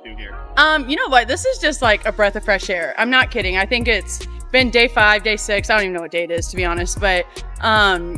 do here? You know what? This is just like a breath of fresh air. I'm not kidding. I think it's been day 5, day 6. I don't even know what day it is, to be honest. But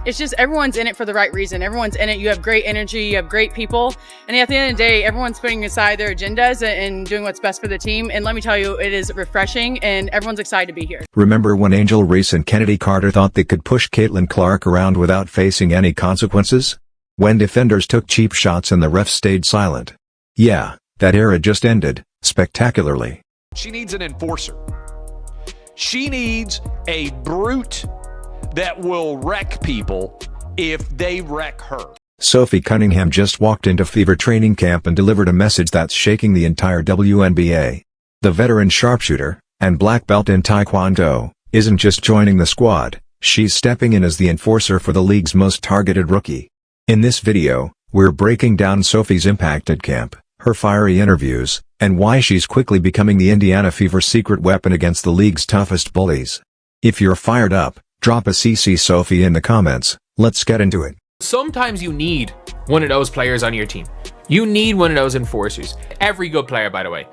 it's just everyone's in it for the right reason. Everyone's in it. You have great energy. You have great people. And at the end of the day, everyone's putting aside their agendas and doing what's best for the team. And let me tell you, it is refreshing and everyone's excited to be here. Remember when Angel Reese and Kennedy Carter thought they could push Caitlin Clark around without facing any consequences? When defenders took cheap shots and the refs stayed silent? Yeah, that era just ended, spectacularly. She needs an enforcer. She needs a brute that will wreck people if they wreck her. Sophie Cunningham just walked into Fever training camp and delivered a message that's shaking the entire WNBA. The veteran sharpshooter, and black belt in Taekwondo, isn't just joining the squad, she's stepping in as the enforcer for the league's most targeted rookie. In this video, we're breaking down Sophie's impact at camp, her fiery interviews, and why she's quickly becoming the Indiana Fever's secret weapon against the league's toughest bullies. If you're fired up, drop a CC Sophie in the comments. Let's get into it. Sometimes you need one of those players on your team. You need one of those enforcers. Every good player, by the way.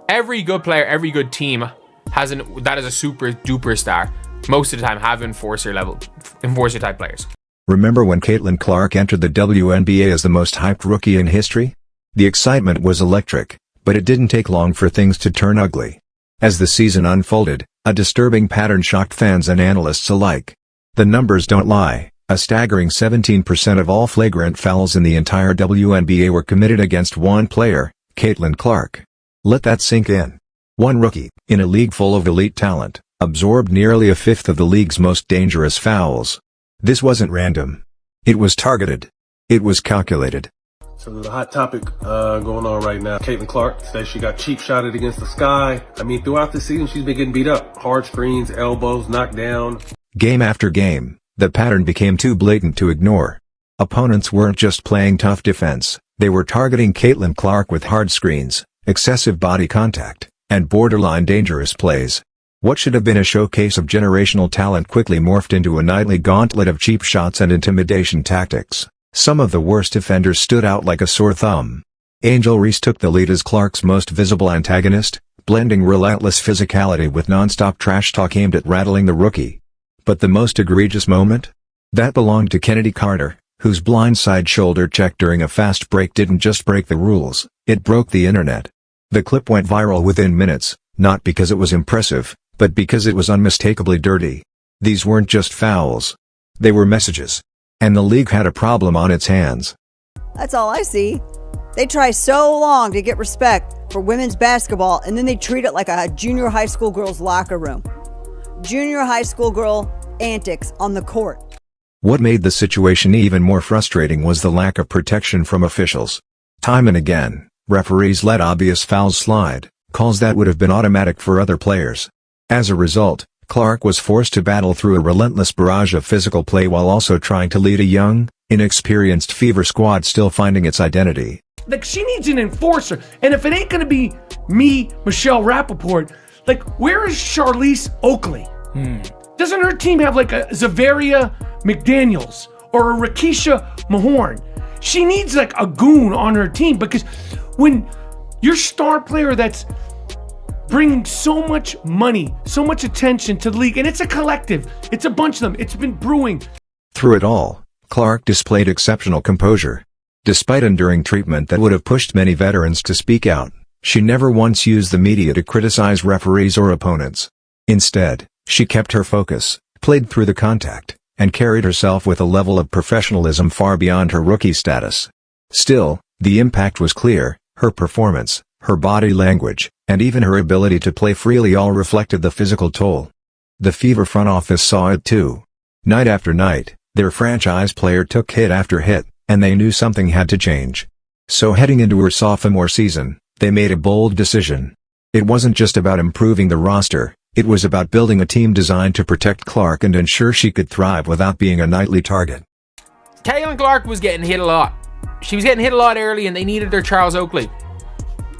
Every good player, every good team that is a super duper star. Most of the time have enforcer type players. Remember when Caitlin Clark entered the WNBA as the most hyped rookie in history? The excitement was electric, but it didn't take long for things to turn ugly. As the season unfolded, a disturbing pattern shocked fans and analysts alike. The numbers don't lie. A staggering 17% of all flagrant fouls in the entire WNBA were committed against one player, Caitlin Clark. Let that sink in. One rookie, in a league full of elite talent, absorbed nearly a fifth of the league's most dangerous fouls. This wasn't random. It was targeted. It was calculated. So there's a hot topic going on right now. Caitlin Clark says she got cheap shotted against the sky. I mean, throughout the season, she's been getting beat up. Hard screens, elbows, knocked down. Game after game, the pattern became too blatant to ignore. Opponents weren't just playing tough defense, they were targeting Caitlin Clark with hard screens, excessive body contact, and borderline dangerous plays. What should have been a showcase of generational talent quickly morphed into a nightly gauntlet of cheap shots and intimidation tactics. Some of the worst defenders stood out like a sore thumb. Angel Reese took the lead as Clark's most visible antagonist, blending relentless physicality with non-stop trash talk aimed at rattling the rookie. But the most egregious moment? That belonged to Kennedy Carter, whose blindside shoulder check during a fast break didn't just break the rules, it broke the internet. The clip went viral within minutes, not because it was impressive, but because it was unmistakably dirty. These weren't just fouls. They were messages. And the league had a problem on its hands. That's all I see. They try so long to get respect for women's basketball, and then they treat it like a junior high school girl's locker room. Junior high school girl antics on the court. What made the situation even more frustrating was the lack of protection from officials. Time and again, referees let obvious fouls slide, calls that would have been automatic for other players. As a result, Clark was forced to battle through a relentless barrage of physical play while also trying to lead a young, inexperienced Fever squad still finding its identity. Like, she needs an enforcer, and if it ain't gonna be me, Michelle Rappaport, like, where is Charlize Oakley? Doesn't her team have like a Zavaria McDaniels or a Rakisha Mahorn? She needs like a goon on her team, because when your star player that's bringing so much money, so much attention to the league, and it's a collective, it's a bunch of them, it's been brewing. Through it all, Clark displayed exceptional composure. Despite enduring treatment that would have pushed many veterans to speak out, she never once used the media to criticize referees or opponents. Instead, she kept her focus, played through the contact, and carried herself with a level of professionalism far beyond her rookie status. Still, the impact was clear. Her performance, her body language, and even her ability to play freely all reflected the physical toll. The Fever front office saw it too. Night after night, their franchise player took hit after hit, and they knew something had to change. So heading into her sophomore season, they made a bold decision. It wasn't just about improving the roster, it was about building a team designed to protect Clark and ensure she could thrive without being a nightly target. Caitlin Clark was getting hit a lot. She was getting hit a lot early, and they needed their Charles Oakley.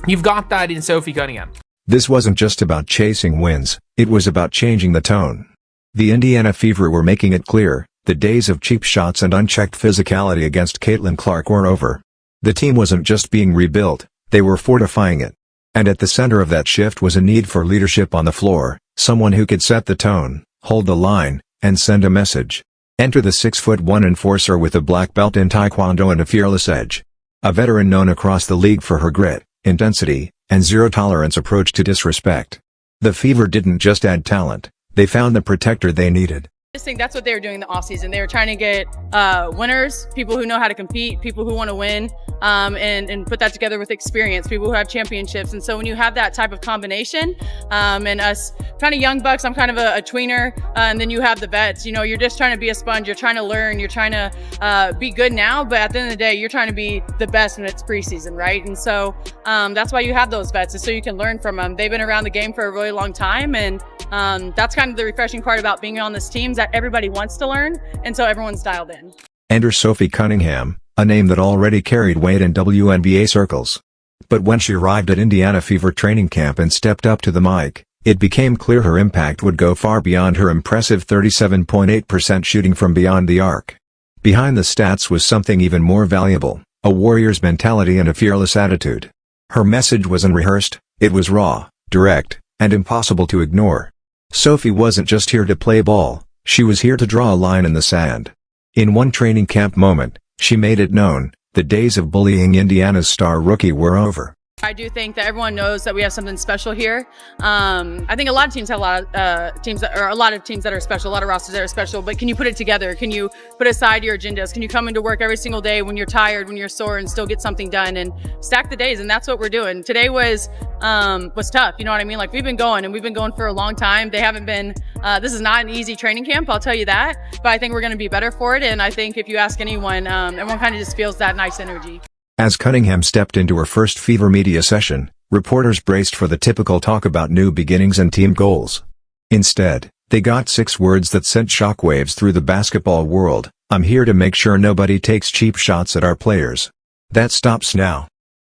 You've got that in Sophie Cunningham. This wasn't just about chasing wins, it was about changing the tone. The Indiana Fever were making it clear, the days of cheap shots and unchecked physicality against Caitlin Clark were over. The team wasn't just being rebuilt, they were fortifying it. And at the center of that shift was a need for leadership on the floor, someone who could set the tone, hold the line, and send a message. Enter the 6'1" enforcer with a black belt in Taekwondo and a fearless edge. A veteran known across the league for her grit, intensity, and zero-tolerance approach to disrespect. The Fever didn't just add talent, they found the protector they needed. I just think that's what they were doing in the offseason. They were trying to get winners, people who know how to compete, people who want to win, and put that together with experience, people who have championships. And so when you have that type of combination, and us kind of young bucks, I'm kind of a tweener, and then you have the vets, you know, you're just trying to be a sponge, you're trying to learn, you're trying to be good now, but at the end of the day, you're trying to be the best when it's preseason, right? And so that's why you have those vets, is so you can learn from them. They've been around the game for a really long time, and that's kind of the refreshing part about being on this team, is that everybody wants to learn, and so everyone's dialed in. Enter Sophie Cunningham, a name that already carried weight in WNBA circles. But when she arrived at Indiana Fever training camp and stepped up to the mic, it became clear her impact would go far beyond her impressive 37.8% shooting from beyond the arc. Behind the stats was something even more valuable, a warrior's mentality and a fearless attitude. Her message wasn't rehearsed, it was raw, direct, and impossible to ignore. Sophie wasn't just here to play ball, she was here to draw a line in the sand. In one training camp moment, she made it known, the days of bullying Indiana's star rookie were over. I do think that everyone knows that we have something special here. I think a lot of teams have a lot of teams that are special, a lot of rosters that are special, but can you put it together? Can you put aside your agendas? Can you come into work every single day when you're tired, when you're sore, and still get something done and stack the days? And that's what we're doing. Today was tough. You know what I mean? Like, we've been going for a long time. They haven't been, this is not an easy training camp, I'll tell you that, but I think we're going to be better for it. And I think if you ask anyone, everyone kind of just feels that nice energy. As Cunningham stepped into her first Fever media session, reporters braced for the typical talk about new beginnings and team goals. Instead, they got 6 words that sent shockwaves through the basketball world: "I'm here to make sure nobody takes cheap shots at our players." That stops now.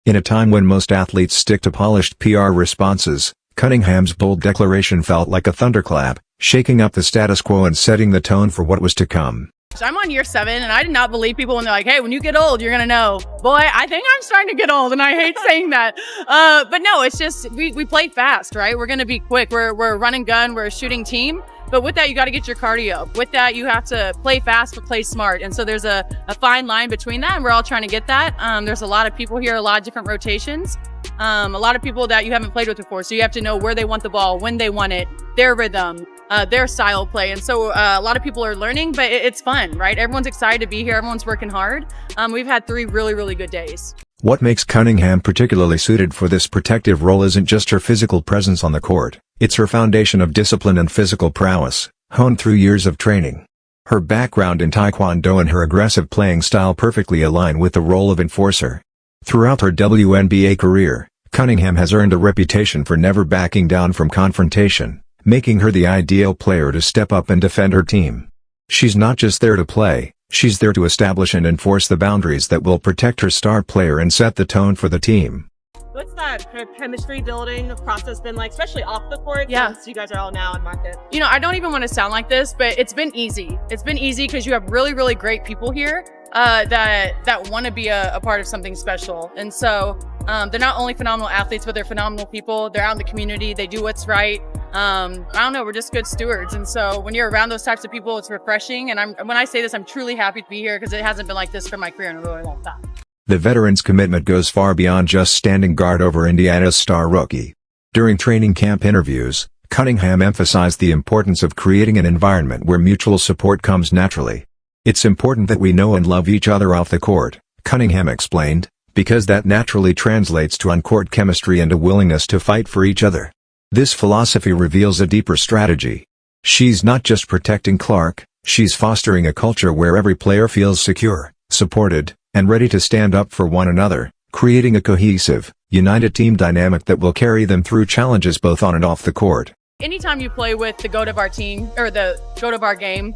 In a time when most athletes stick to polished PR responses, Cunningham's bold declaration felt like a thunderclap, shaking up the status quo and setting the tone for what was to come. I'm on year 7, and I did not believe people when they're like, hey, when you get old, you're going to know. Boy, I think I'm starting to get old, and I hate saying that. But no, it's just, we play fast, right? We're going to be quick. We're a run and gun. We're a shooting team. But with that, you got to get your cardio up. With that, you have to play fast but play smart. And so there's a fine line between that, and we're all trying to get that. There's a lot of people here, a lot of different rotations. A lot of people that you haven't played with before. So you have to know where they want the ball, when they want it, their rhythm, their style of play. And so a lot of people are learning, but it's fun, right? Everyone's excited to be here. Everyone's working hard. We've had 3 really, really good days. What makes Cunningham particularly suited for this protective role isn't just her physical presence on the court, it's her foundation of discipline and physical prowess, honed through years of training. Her background in Taekwondo and her aggressive playing style perfectly align with the role of enforcer. Throughout her WNBA career, Cunningham has earned a reputation for never backing down from confrontation, making her the ideal player to step up and defend her team. She's not just there to play, she's there to establish and enforce the boundaries that will protect her star player and set the tone for the team. What's that chemistry building process been like, especially off the court? Yeah. Since you guys are all now in market. You know, I don't even want to sound like this, but it's been easy. It's been easy because you have really, really great people here that want to be a part of something special. And so they're not only phenomenal athletes, but they're phenomenal people. They're out in the community. They do what's right. I don't know, we're just good stewards. And so when you're around those types of people, it's refreshing. And when I say this, I'm truly happy to be here because it hasn't been like this for my career in a really long time. The veteran's commitment goes far beyond just standing guard over Indiana's star rookie. During training camp interviews, Cunningham emphasized the importance of creating an environment where mutual support comes naturally. "It's important that we know and love each other off the court," Cunningham explained, "because that naturally translates to on-court chemistry and a willingness to fight for each other." This philosophy reveals a deeper strategy. She's not just protecting Clark, she's fostering a culture where every player feels secure, supported, and ready to stand up for one another, creating a cohesive, united team dynamic that will carry them through challenges both on and off the court. Anytime you play with the GOAT of our team, or the GOAT of our game,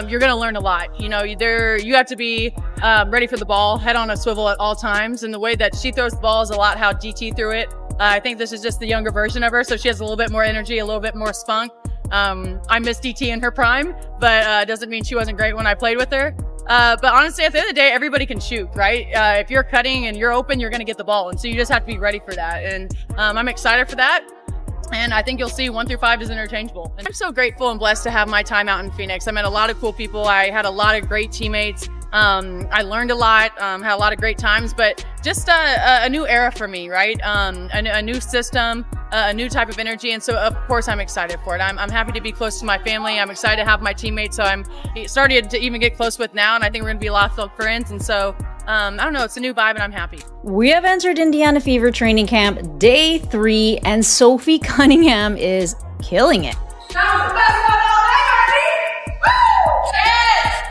you're going to learn a lot. You know, you have to be ready for the ball, head on a swivel at all times. And the way that she throws the ball is a lot how DT threw it. I think this is just the younger version of her, so she has a little bit more energy, a little bit more spunk. I miss DT in her prime, but doesn't mean she wasn't great when I played with her. But honestly, at the end of the day, everybody can shoot, right? If you're cutting and you're open, you're going to get the ball. And so you just have to be ready for that. And I'm excited for that. And I think you'll see 1 through 5 is interchangeable. And I'm so grateful and blessed to have my time out in Phoenix. I met a lot of cool people. I had a lot of great teammates. I learned a lot, had a lot of great times, but just a new era for me, right? A new system, a new type of energy. And so, of course, I'm excited for it. I'm happy to be close to my family. I'm excited to have my teammates. So I'm started to even get close with now. And I think we're going to be a lot of friends. And so, I don't know, it's a new vibe and I'm happy. We have entered Indiana Fever training camp day 3 and Sophie Cunningham is killing it. That was the best one all night, Woo! Yes!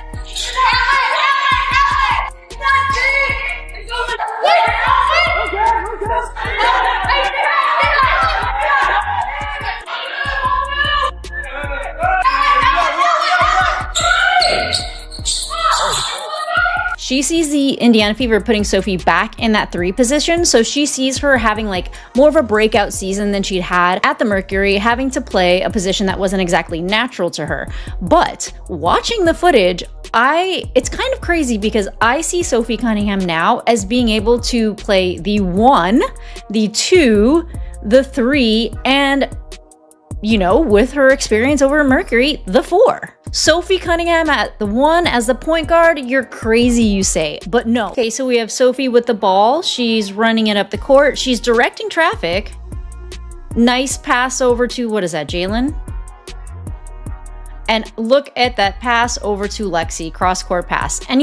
She sees the Indiana Fever putting Sophie back in that 3 position, so she sees her having like more of a breakout season than she'd had at the Mercury, having to play a position that wasn't exactly natural to her. But watching the footage, it's kind of crazy because I see Sophie Cunningham now as being able to play the 1, the 2, the 3, and with her experience over Mercury, the 4. Sophie Cunningham at the 1 as the point guard, you're crazy, you say, but no. Okay, so we have Sophie with the ball. She's running it up the court. She's directing traffic. Nice pass over to, what is that, Jalen? And look at that pass over to Lexi, cross-court pass. And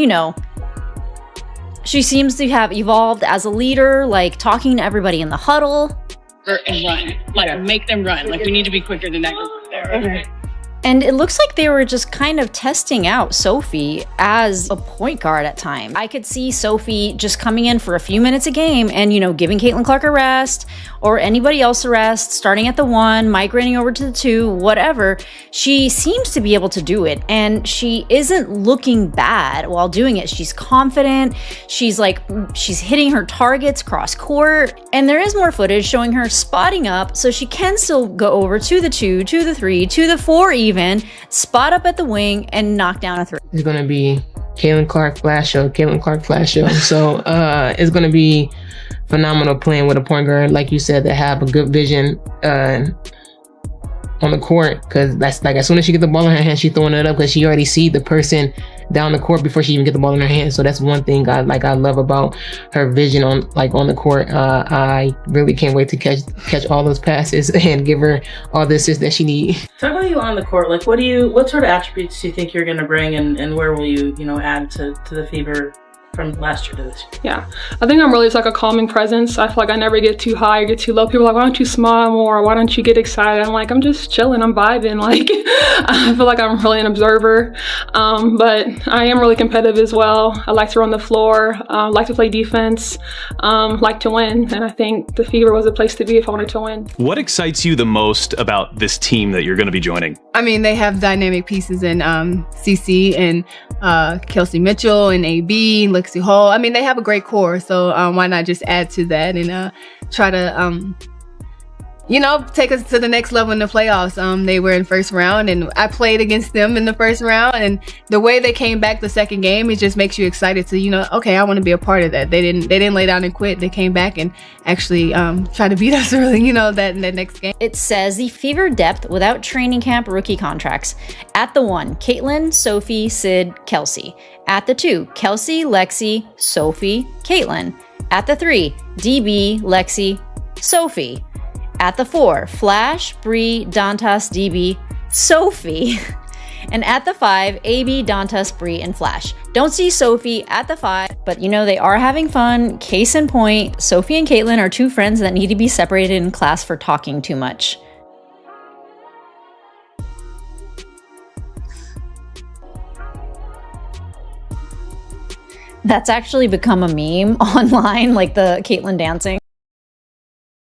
she seems to have evolved as a leader, like talking to everybody in the huddle. And run, make them run. We need to be quicker than that. Okay. And it looks like they were just kind of testing out Sophie as a point guard at times. I could see Sophie just coming in for a few minutes a game and, giving Caitlin Clark a rest or anybody else a rest, starting at the 1, migrating over to the 2, whatever. She seems to be able to do it, and she isn't looking bad while doing it. She's confident. She's hitting her targets cross court, and there is more footage showing her spotting up so she can still go over to the 2, to the 3, to the 4 even, spot up at the wing and knock down a 3. It's going to be Caitlin Clark flash show. So it's going to be phenomenal playing with a point guard, like you said, that have a good vision on the court, because that's like as soon as she gets the ball in her hand, she's throwing it up because she already see the person down the court before she even get the ball in her hand. So that's one thing I love about her vision on the court. I really can't wait to catch all those passes and give her all the assists that she needs. Talk about you on the court. What sort of attributes do you think you're going to bring, and where will you add to the Fever from last year to this year? Yeah, I think I'm really just like a calming presence. I feel like I never get too high or get too low. People are like, why don't you smile more? Why don't you get excited? I'm like, I'm just chilling. I'm vibing. I feel like I'm really an observer. But I am really competitive as well. I like to run the floor, like to play defense, like to win. And I think the Fever was a place to be if I wanted to win. What excites you the most about this team that you're going to be joining? I mean, they have dynamic pieces in CC and Kelsey Mitchell and AB, Lexi Hall. I mean, they have a great core, so why not just add to that and try to take us to the next level in the playoffs. They were in first round, and I played against them in the first round, and the way they came back the second game, it just makes you excited to, okay, I want to be a part of that. They didn't lay down and quit. They came back and actually try to beat us early, that next game. It says the Fever depth without training camp rookie contracts. At the 1, Caitlin, Sophie, Sid, Kelsey. At the 2, Kelsey, Lexi, Sophie, Caitlin. At the 3, DB, Lexi, Sophie. At the 4, Flash, Bree, Dantas, DB, Sophie. And at the 5, AB, Dantas, Bree, and Flash. Don't see Sophie at the 5, but they are having fun. Case in point, Sophie and Caitlin are 2 friends that need to be separated in class for talking too much. That's actually become a meme online, like the Caitlin dancing.